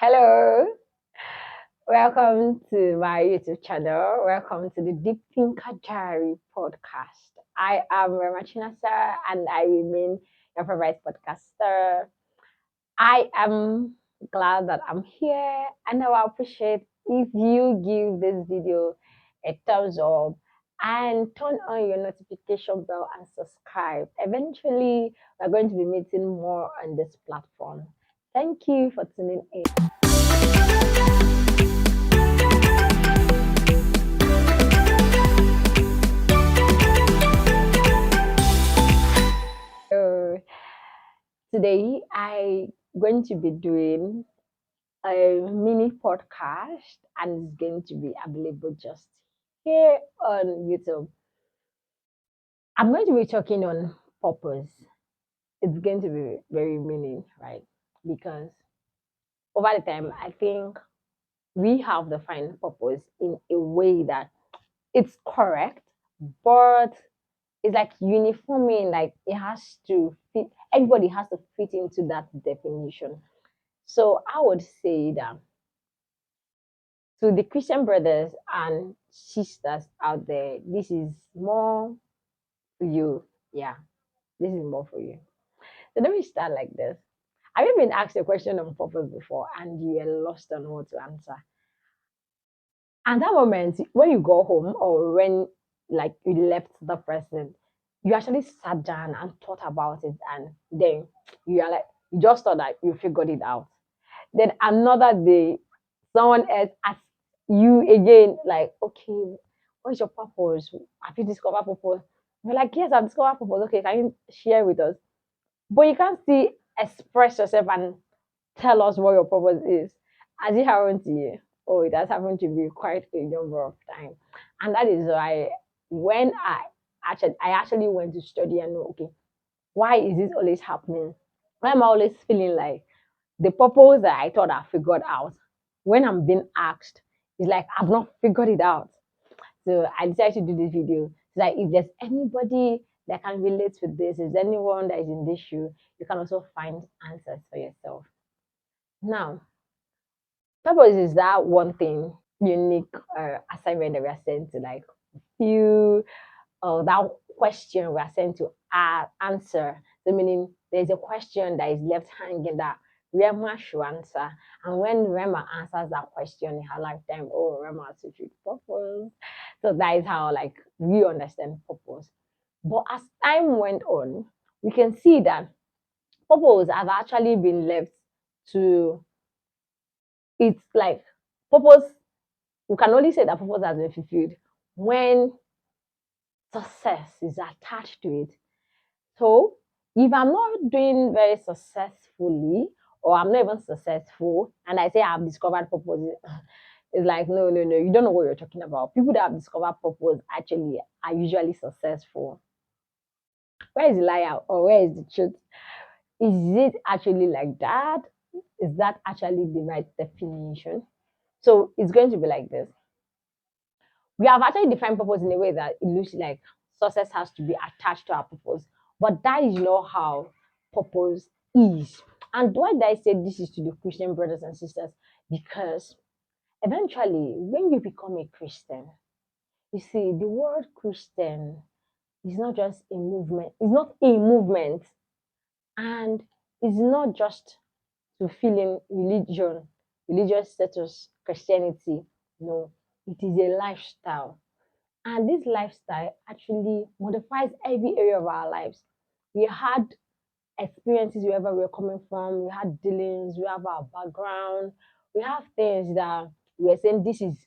Hello, welcome to my YouTube channel. Welcome to the Diptinker Diary Podcast. I am Rhema and I remain your favorite podcaster. I am glad that I'm here and I will appreciate if you give this video a thumbs up and turn on your notification bell and subscribe. Eventually, we're going to be meeting more on this platform. Thank you for tuning in. So today I going to be doing a mini podcast and it's going to be available just here on YouTube. I'm going to be talking on purpose. It's going to be very mini, right? Because over the time I think we have defined purpose in a way that it's correct, but it's like uniforming, like it has to fit, everybody has to fit into that definition. So I would say that to the Christian brothers and sisters out there, this is more for you. Yeah, this is more for you. So let me start like this. Have you been asked a question on purpose before and you are lost on what to answer? And that moment, when you go home or when like you left the person, you actually sat down and thought about it, and then you are like, you just thought that you figured it out. Then another day, someone else asks you again, like, okay, what's your purpose? Have you discovered purpose? You're like, yes, I've discovered purpose. Okay, can you share with us? But you can't still express yourself and tell us what your purpose is. Has it happened to you? Oh, it has happened to me quite a number of times. And that is why when I actually went to study and know, okay, why is this always happening? Why am I always feeling like the purpose that I thought I figured out, when I'm being asked, it's like I've not figured it out. So I decided to do this video. So that if there's anybody that can relate with this, if there's anyone that is in this shoe, you can also find answers for yourself. Now, purpose is that one thing unique assignment that we are sent to like you, that question we are sent to answer. So meaning there's a question that is left hanging that Rema should answer. And when Rema answers that question in her lifetime, oh, Rema has achieved purpose. So that is how like we understand purpose. But as time went on, we can see that purpose has actually been left to, it's like purpose, we can only say that purpose has been fulfilled when success is attached to it. So if I'm not doing very successfully, or I'm not even successful, and I say I've discovered purpose, it's like, no, no, no, you don't know what you're talking about. People that have discovered purpose actually are usually successful. Where is the liar or where is the truth? Is it actually like that? Is that actually the right definition? So it's going to be like this. We have actually defined purpose in a way that it looks like success has to be attached to our purpose, but that is not how purpose is. And why did I say this is to the Christian brothers and sisters? Because eventually, when you become a Christian, you see, the word Christian is not just a movement, it's not a movement, and it's not just to fill in religion, religious status, Christianity. No, it is a lifestyle. And this lifestyle actually modifies every area of our lives. We had experiences wherever we're coming from, we had dealings, we have our background, we have things that we're saying this is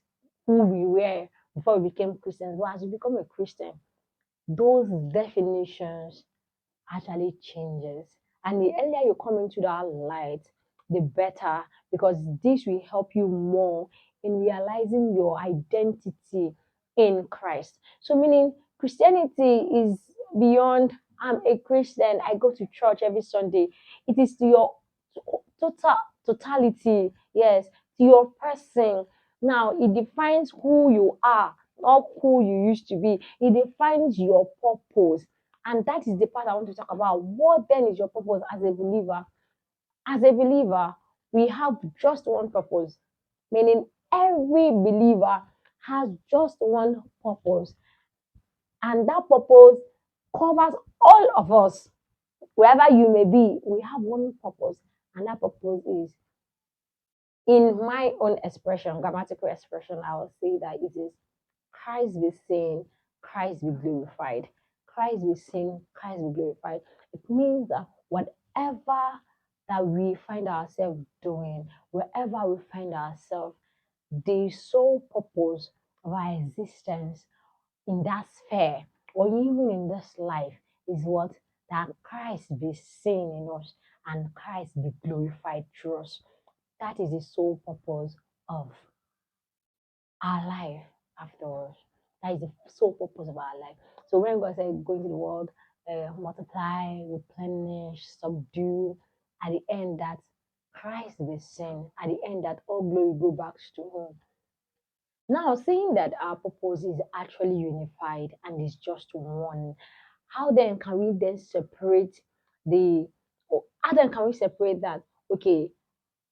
who we were before we became Christians. But as we become a Christian, those definitions actually changes. And the earlier you come into that light, the better, because this will help you more in realizing your identity in Christ. So, meaning Christianity is beyond I'm a Christian, I go to church every Sunday. It is to your total totality, yes, to your person. Now, it defines who you are, not who you used to be. It defines your purpose. And that is the part I want to talk about. What then is your purpose as a believer? As a believer, We have just one purpose, meaning every believer has just one purpose, and that purpose covers all of us. Wherever you may be, we have one purpose, and that purpose is, in my own expression, grammatical expression, I will say that it is Christ be seen, Christ be glorified. Christ be seen, Christ be glorified. It means that whatever that we find ourselves doing, wherever we find ourselves, the sole purpose of our existence in that sphere or even in this life is what? That Christ be seen in us and Christ be glorified through us. That is the sole purpose of our life afterwards. That is the sole purpose of our life. So when God said, go into the world, multiply, replenish, subdue, at the end that Christ be seen, at the end that all glory go back to Him. Now, saying that our purpose is actually unified and is just one, how then can we then separate the, how then can we separate that? Okay,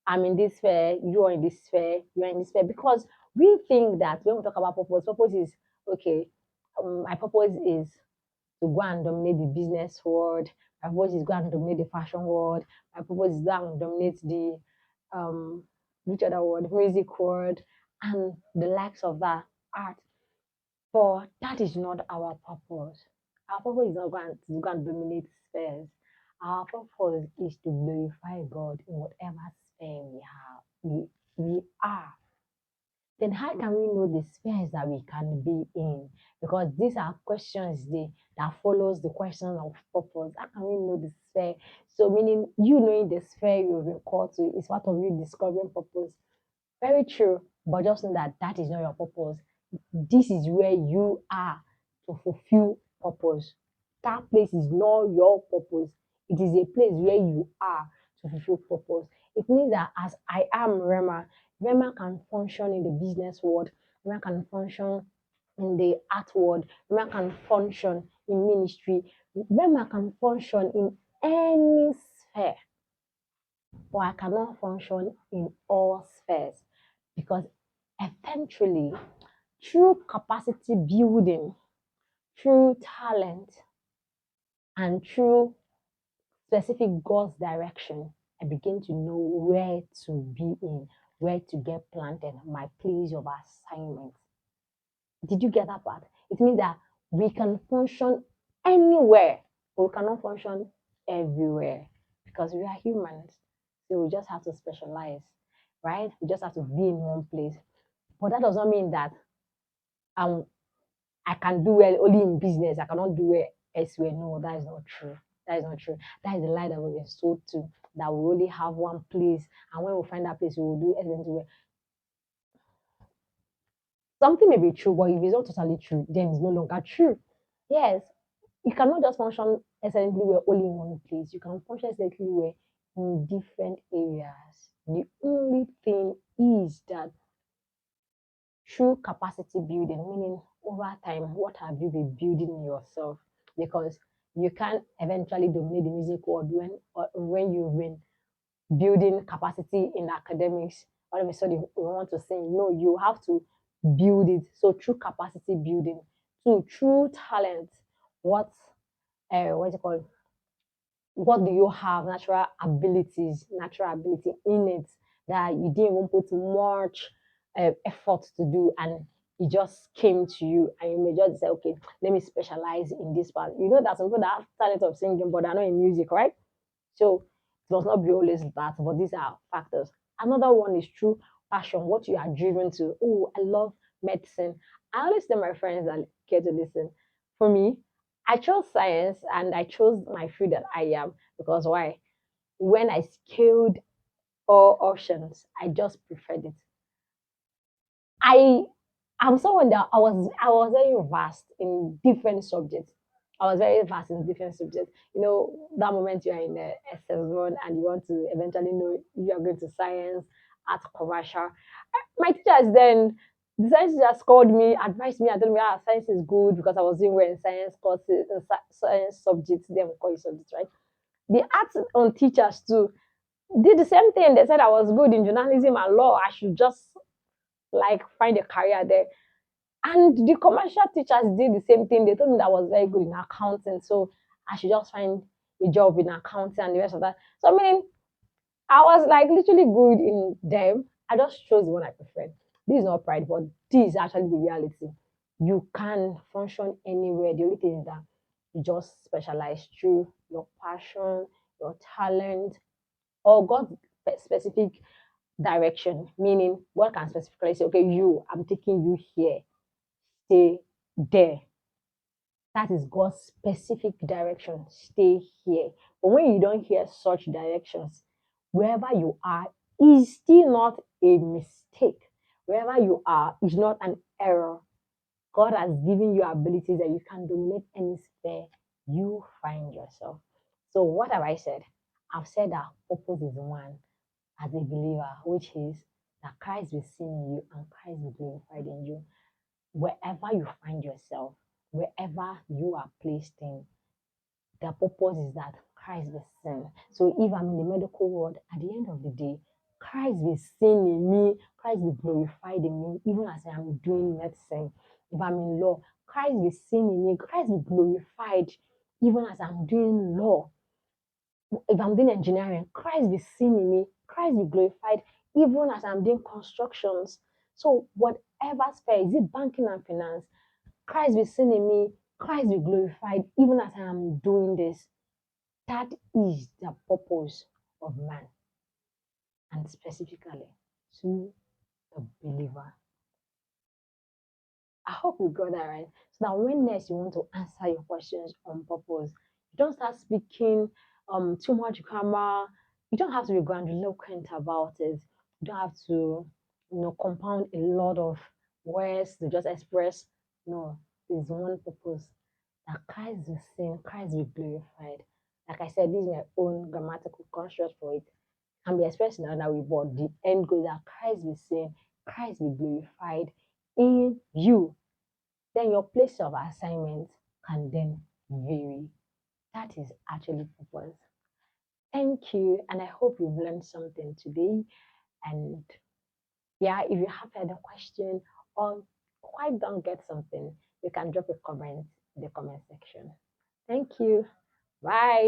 I'm in this sphere, you're in this sphere, you're in this sphere. Because we think that when we talk about purpose is, okay, my purpose is to go and dominate the business world. My purpose is go and dominate the fashion world. My purpose is go and dominate the, um, which other word, music world, and the likes of that, art. But that is not our purpose. Our purpose is not go and dominate spheres. Our purpose is to glorify God in whatever sphere we are. Then how can we know the spheres that we can be in? Because these are questions that follows the question of purpose. How can we know the sphere? So meaning you knowing the sphere you've been called to is part of you discovering purpose. Very true, but just know that that is not your purpose. This is where you are to fulfill purpose. That place is not your purpose. It is a place where you are to fulfill purpose. It means that as I am Rhema, Rhema can function in the business world, Rhema can function in the art world, Rhema can function in ministry, Rhema can function in any sphere, but I cannot function in all spheres because eventually, through capacity building, through talent, and through specific God's direction, I begin to know where to be in, where to get planted, my place of assignment. Did you get that part? It means that we can function anywhere, but we cannot function everywhere because we are humans. So we just have to specialize, right? We just have to be in one place. But that does not mean that um I can do well only in business. I cannot do well elsewhere. No, that is not true. That is not true. That is the lie that we've been sold to. That we only have one place, and when we find that place, we will do excellent well. Something may be true, but if it's not totally true, then it's no longer true. Yes, you cannot just function excellently well only in one place. You can function excellently well in different areas. The only thing is that through capacity building, meaning over time, what have you been building yourself? Because you can't eventually dominate the music world when you've been building capacity in academics. All of a sudden, you want to sing. No, you have to build it. So through capacity building, through talent, what's it called? What do you have? Natural ability in it that you didn't even put much effort to do, and it just came to you, and you may just say, okay, let me specialize in this part. You know that some people that have talent of singing, but they're not in music, right? So it must not be always that, but these are factors. Another one is true passion, what you are driven to. Oh, I love medicine. I always tell my friends that care to listen. For me, I chose science and I chose my field that I am because why? When I scaled all options, I just preferred it. I am someone that I was very vast in different subjects. I was very vast in different subjects. You know, that moment you are in the SS1 and you want to eventually know if you are going to science, art, commercial. My teachers then, the science teachers called me, advised me, and told me, science is good because I was doing well in science courses, science subjects, then we call it subjects, right? The art on teachers too, did the same thing. They said I was good in journalism and law. I should just like find a career there. And the commercial teachers did the same thing. They told me that I was very good in accounting, so I should just find a job in accounting and the rest of that. So I mean, I was like literally good in them. I just chose the one I preferred. This is not pride, but this is actually the reality. You can function anywhere. The only thing is that you just specialize through your passion, your talent, or God's specific direction. Meaning, God can specifically say, okay, I'm taking you here, stay there. That is God's specific direction. Stay here. But when you don't hear such directions, wherever you are is still not a mistake. Wherever you are is not an error. God has given you abilities that you can dominate any sphere you find yourself. So, what have I said? I've said that purpose is one as a believer, which is that Christ will seen in you and Christ will glorified in you. Wherever you find yourself, wherever you are placed in, the purpose is that Christ be seen. So if I'm in the medical world, at the end of the day, Christ be seen in me, Christ be glorified in me, even as I am doing medicine. If I'm in law, Christ be seen in me, Christ be glorified, even as I'm doing law. If I'm doing engineering, Christ be seen in me, Christ be glorified, even as I'm doing constructions. So whatever sphere, is it banking and finance? Christ be seen in me, Christ be glorified, even as I am doing this. That is the purpose of man, and specifically to the believer. I hope you got that right. So that when next you want to answer your questions on purpose, you don't start speaking too much grammar. You don't have to be grandiloquent about it. You don't have to, compound a lot of words to just express. No, there's one purpose that Christ is seen, Christ will be glorified. Like I said, this is my own grammatical construct for it. Can be expressed in another way, but the end goal that Christ will seen, Christ will be glorified in you. Then your place of assignment can then vary. That is actually purpose. Thank you, and I hope you've learned something today. And yeah, if you have any question or quite don't get something, you can drop a comment in the comment section. Thank you. Bye.